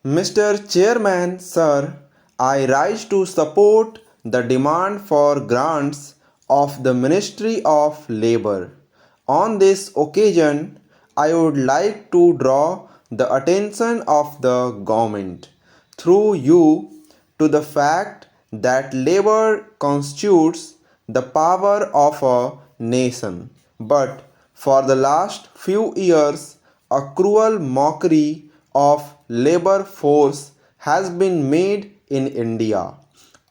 Mr. Chairman, sir, I rise to support the demand for grants of the Ministry of Labour. On this occasion, I would like to draw the attention of the government through you to the fact that labor constitutes the power of a nation. But for the last few years, a cruel mockery of labor force has been made in India,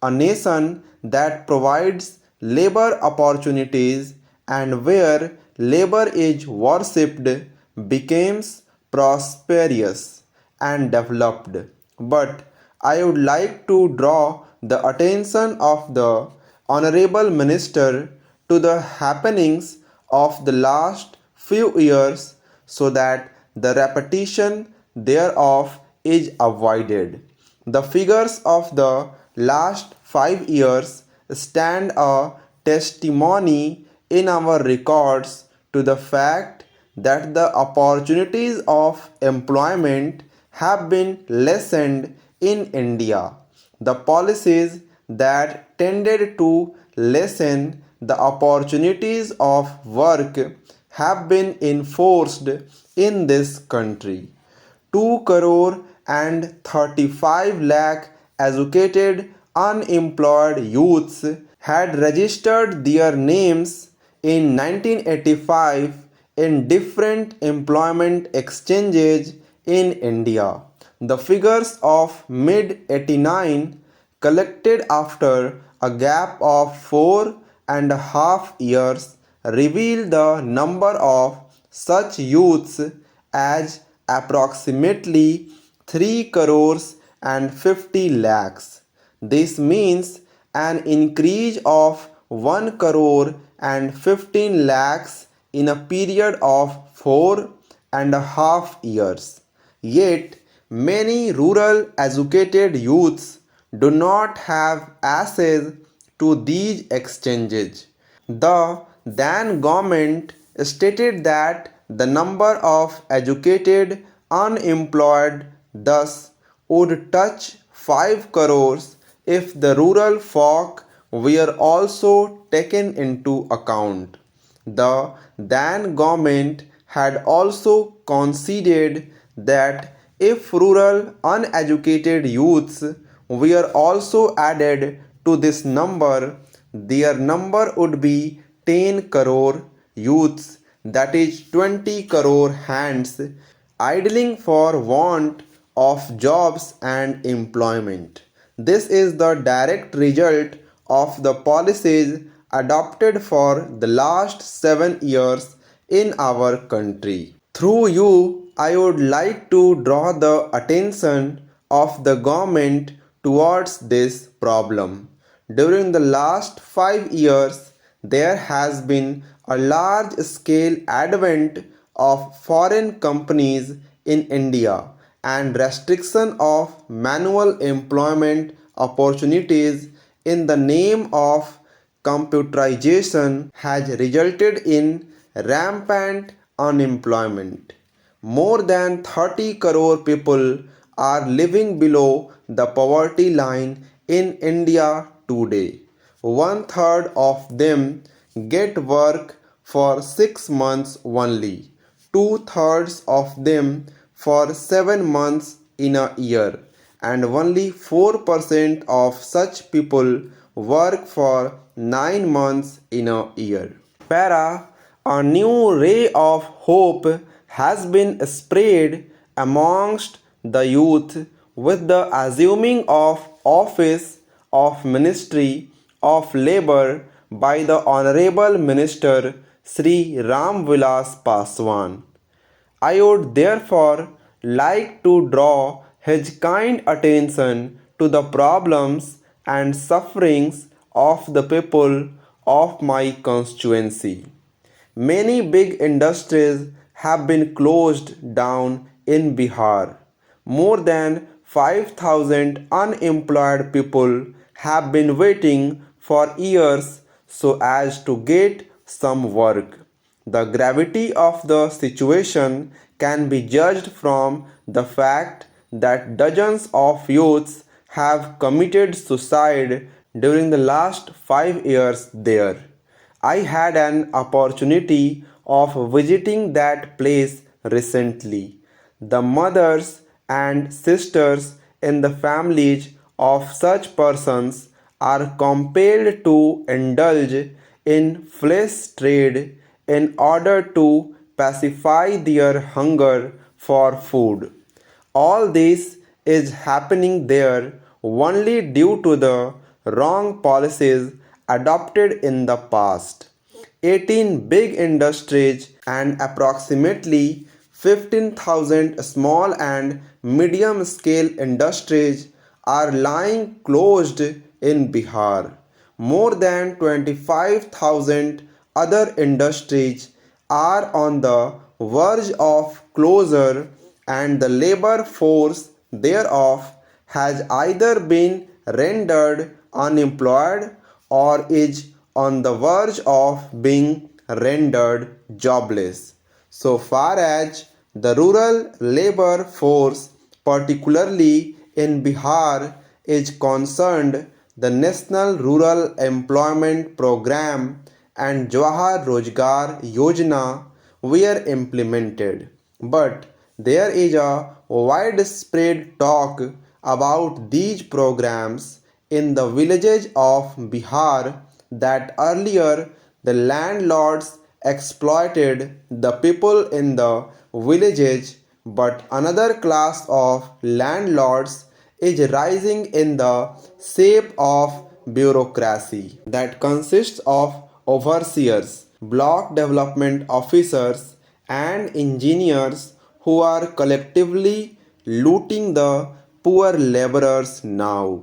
a nation that provides labor opportunities and where labor is worshipped becomes prosperous and developed. But I would like to draw the attention of the Honorable Minister to the happenings of the last few years so that the repetition thereof is avoided. The figures of the last 5 years stand a testimony in our records to the fact that the opportunities of employment have been lessened in India. The policies that tended to lessen the opportunities of work have been enforced in this country. 2 crore and 35 lakh educated unemployed youths had registered their names in 1985 in different employment exchanges in India. The figures of mid 89 collected after a gap of 4.5 years reveal the number of such youths as approximately 3 crores and 50 lakhs. This means an increase of 1 crore and 15 lakhs in a period of 4.5 years. Yet, many rural educated youths do not have access to these exchanges. The then government stated that the number of educated unemployed thus would touch 5 crores if the rural folk were also taken into account. The then government had also conceded that if rural uneducated youths were also added to this number, their number would be 10 crore youths, that is 20 crore hands, idling for want of jobs and employment. This is the direct result of the policies adopted for the last 7 years in our country. Through you, I would like to draw the attention of the government towards this problem. During the last 5 years, there has been a large scale advent of foreign companies in India and restriction of manual employment opportunities in the name of computerization has resulted in rampant unemployment. More than 30 crore people are living below the poverty line in India today. One third of them get work for 6 months only. Two-thirds of them for 7 months in a year, and only 4% of such people work for 9 months in a year. Para, a new ray of hope has been spread amongst the youth with the assuming of office of Ministry of Labour by the Honorable Minister Sri Ram Vilas Paswan. I would therefore like to draw his kind attention to the problems and sufferings of the people of my constituency. Many big industries have been closed down in Bihar. More than 5,000 unemployed people have been waiting for years so as to get some work. The gravity of the situation can be judged from the fact that dozens of youths have committed suicide during the last 5 years there. I had an opportunity of visiting that place recently. The mothers and sisters in the families of such persons are compelled to indulge in flesh trade in order to pacify their hunger for food. All this is happening there only due to the wrong policies adopted in the past. 18 big industries and approximately 15,000 small and medium scale industries are lying closed in Bihar. More than 25,000 other industries are on the verge of closure, and the labor force thereof has either been rendered unemployed or is on the verge of being rendered jobless. So far as the rural labor force, particularly in Bihar, is concerned, the National Rural Employment Program and Jawahar Rozgar Yojana were implemented. But there is a widespread talk about these programs in the villages of Bihar that earlier the landlords exploited the people in the villages, but another class of landlords is rising in the shape of bureaucracy that consists of overseers, block development officers, and engineers who are collectively looting the poor laborers now.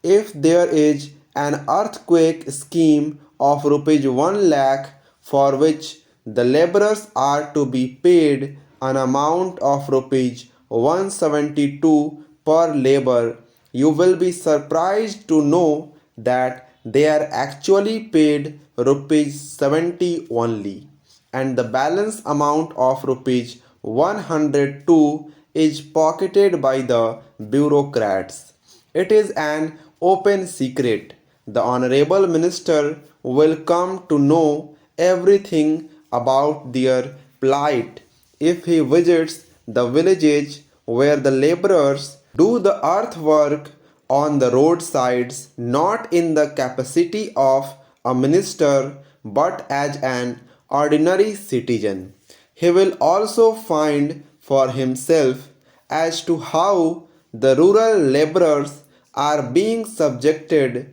If there is an earthquake scheme of rupees 1 lakh for which the laborers are to be paid an amount of rupees 172 per labor, you will be surprised to know that they are actually paid rupees 70 only, and the balance amount of rupees 102 is pocketed by the bureaucrats. It is an open secret. The Honorable Minister will come to know everything about their plight if he visits the villages where the laborers do the earthwork on the roadsides, not in the capacity of a minister but as an ordinary citizen. He will also find for himself as to how the rural laborers are being subjected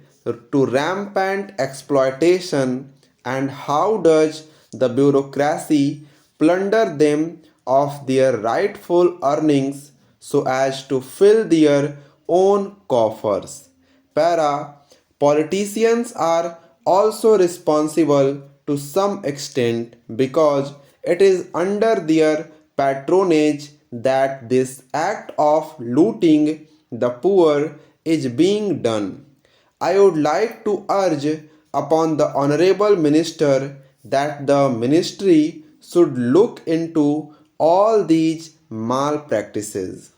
to rampant exploitation, and how does the bureaucracy plunder them of their rightful earnings so as to fill their own coffers. Para, politicians are also responsible to some extent because it is under their patronage that this act of looting the poor is being done. I would like to urge upon the Honorable Minister that the Ministry should look into all these malpractices.